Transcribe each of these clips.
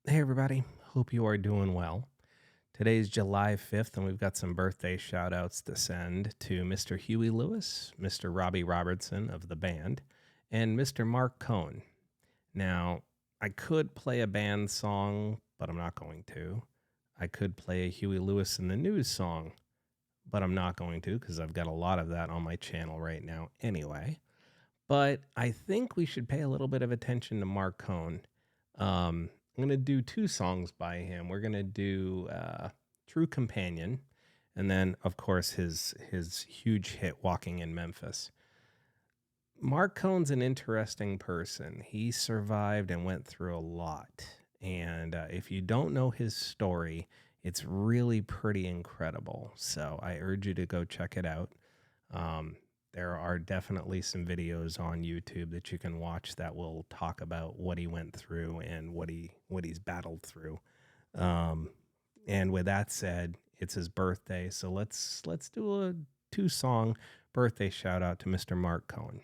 Hey, everybody. Hope you are doing well. Today's July 5th, and we've got some birthday shout outs to send to Mr. Huey Lewis, Mr. Robbie Robertson of the band, and Mr. Mark Cohn. Now, I could play a band song, but I'm not going to. I could play a Huey Lewis in the News song, but I'm not going to because I've got a lot of that on my channel right now anyway. But I think we should pay a little bit of attention to Mark Cohn. I'm going to do two songs by him. We're going to do True Companion, and then, of course, his huge hit, Walking in Memphis. Mark Cohn's an interesting person. He survived and went through a lot. And if you don't know his story, it's really pretty incredible. So I urge you to go check it out. There are definitely some videos on YouTube that you can watch that will talk about what he went through and what he's battled through. And with that said, it's his birthday, so let's do a 2-song birthday shout out to Mr. Mark Cohn.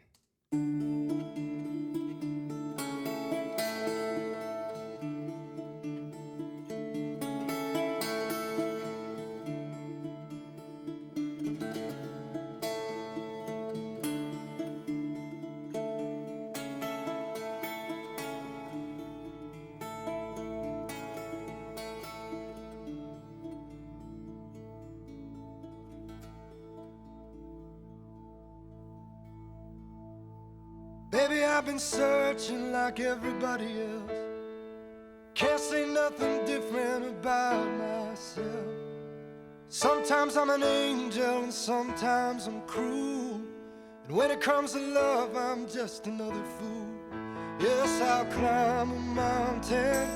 Baby, I've been searching like everybody else. Can't say nothing different about myself. Sometimes I'm an angel and sometimes I'm cruel. And when it comes to love, I'm just another fool. Yes, I'll climb a mountain.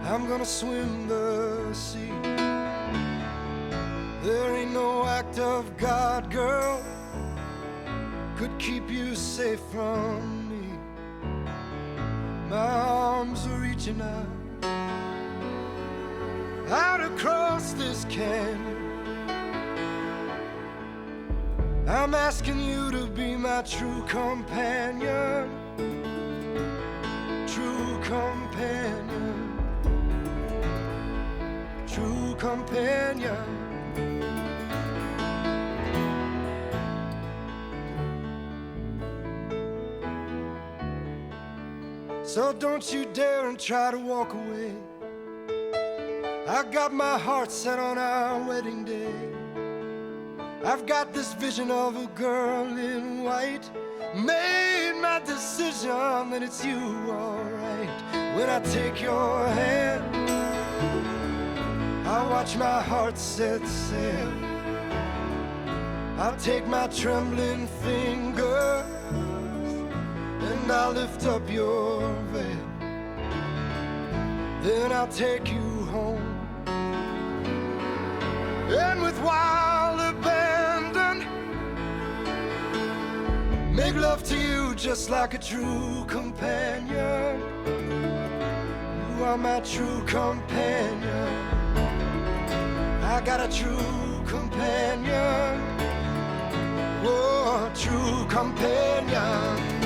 I'm gonna swim the sea. There ain't no act of God, girl, could keep you safe from me. My arms are reaching out across this canyon. I'm asking you to be my true companion. True companion. True companion. So don't you dare and try to walk away. I got my heart set on our wedding day. I've got this vision of a girl in white. Made my decision that it's you, alright. When I take your hand, I watch my heart set sail. I'll take my trembling finger and I'll lift up your veil. Then I'll take you home. And with wild abandon, make love to you just like a true companion. You are my true companion. I got a true companion. Oh, true companion.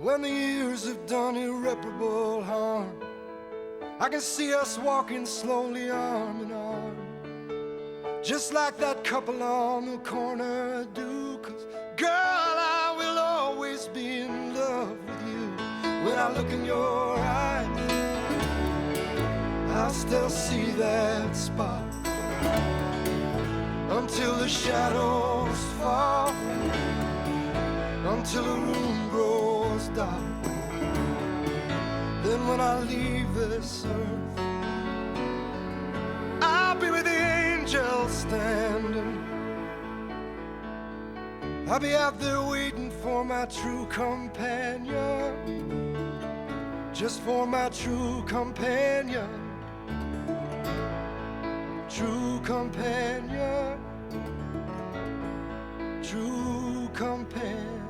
When the years have done irreparable harm, I can see us walking slowly arm in arm, just like that couple on the corner do. 'Cause girl, I will always be in love with you. When I look in your eyes, I'll still see that spark until the shadows fall, until the room grows dark. Then when I leave this earth, I'll be with the angels standing. I'll be out there waiting for my true companion, just for my true companion. True companion. True companion.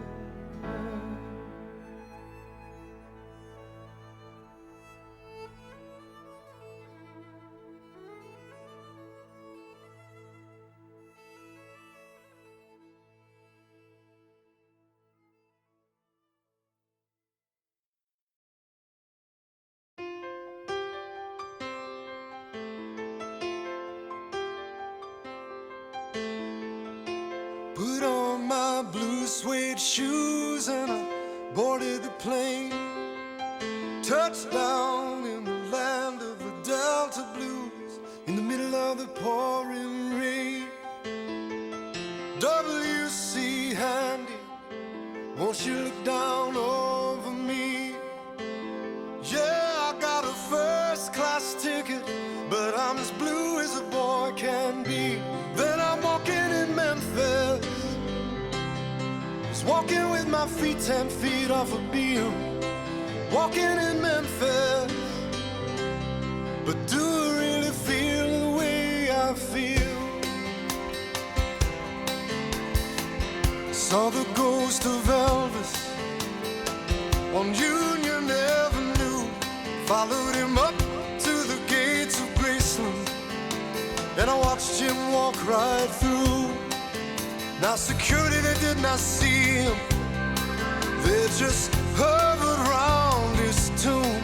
shoes and I boarded the plane. Touchdown in the land of the Delta Blues, in the middle of the pouring rain. W.C. Handy, won't you look down over me? Yeah, I got a first class ticket, but I'm as blue as a boy can be. Then I'm walking in Memphis, just walking with my feet 10 feet off a beam. Walking in Memphis, but do I really feel the way I feel? Saw the ghost of Elvis on Union Avenue, followed him up to the gates of Graceland, and I watched him walk right through. Now security, they did not see him, they just hovered around his tomb.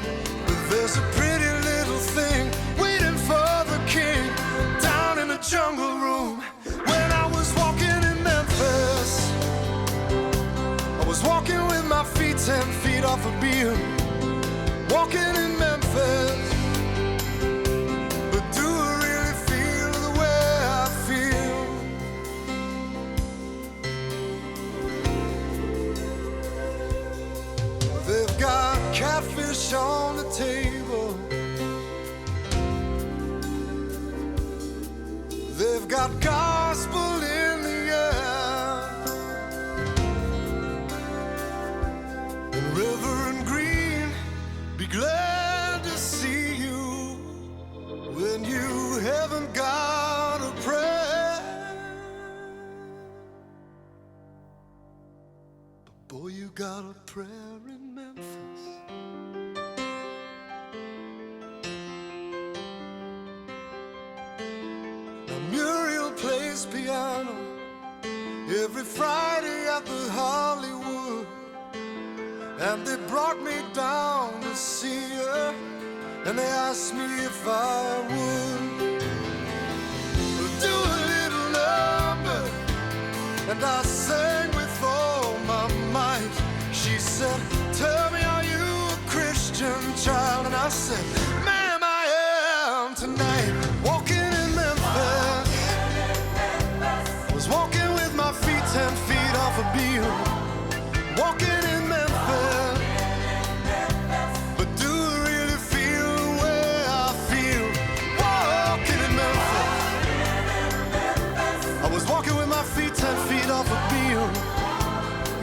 But there's a pretty little thing waiting for the king down in the jungle room. When I was walking in Memphis, I was walking with my feet 10 feet off a beam. Walking in Memphis, but do I really feel the way I feel? They've got catfish on the table, they've got gospel in the air, and Reverend Green, be glad to see you when you haven't got a prayer. But boy, you got a prayer in Memphis. Now Muriel plays piano every Friday at the Hollywood, and they brought me down to see her, and they asked me if I would do a little number, and I sang with all my might. She said, tell me, are you a Christian child? And I said, ma'am, I am tonight. Walking in Memphis, was walking with my feet 10 feet off a beam. Walking in Memphis, but do I really feel the way I feel? Walking in Memphis, I was walking with my feet 10 feet off a beam.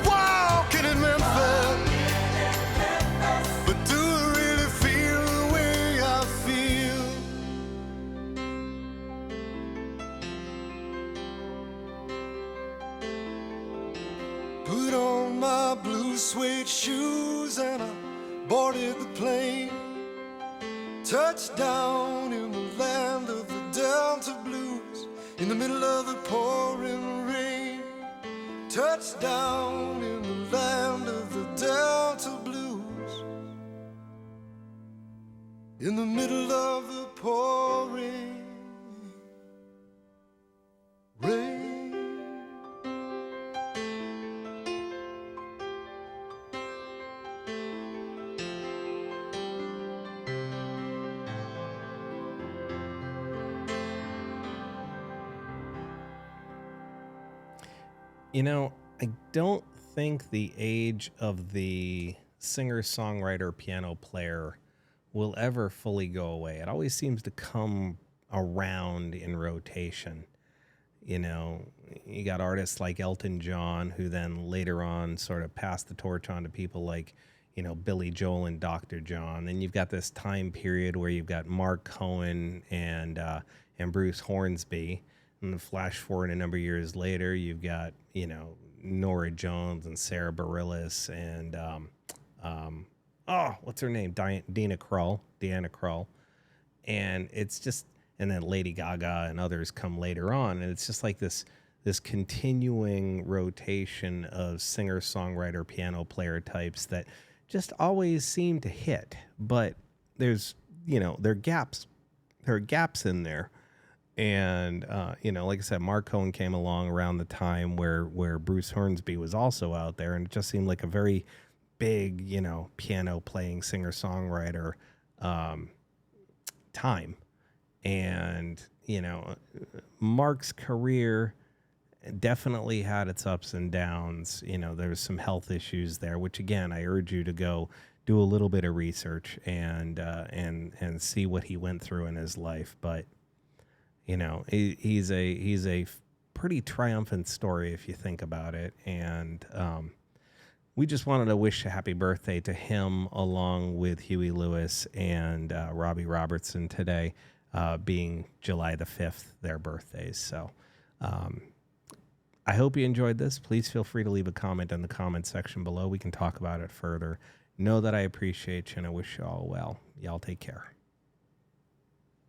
Walking in Memphis, but do I really feel the way I feel? Put on my blue suede shoes and I boarded the plane. Touchdown in the land of the Delta Blues, in the middle of the pouring rain. Touchdown in the land of the Delta Blues, in the middle of the pouring rain. You know, I don't think the age of the singer, songwriter, piano player will ever fully go away. It always seems to come around in rotation. You know, you got artists like Elton John, who then later on sort of passed the torch on to people like, you know, Billy Joel and Dr. John. Then you've got this time period where you've got Mark Cohn and Bruce Hornsby. And the flash forward a number of years later, you've got, you know, Norah Jones and Sarah Bareilles and, what's her name? Deanna Krall. And it's just, and then Lady Gaga and others come later on. And it's just like this continuing rotation of singer, songwriter, piano player types that just always seem to hit. But there's, you know, there are gaps in there. And, like I said, Mark Cohn came along around the time where Bruce Hornsby was also out there. And it just seemed like a very big, piano playing singer-songwriter time. And, Mark's career definitely had its ups and downs. There was some health issues there, which again, I urge you to go do a little bit of research and see what he went through in his life. But, he's a pretty triumphant story if you think about it. And we just wanted to wish a happy birthday to him along with Huey Lewis and Robbie Robertson today, being July the 5th, their birthdays. So I hope you enjoyed this. Please feel free to leave a comment in the comment section below. We can talk about it further. Know that I appreciate you and I wish you all well. Y'all take care.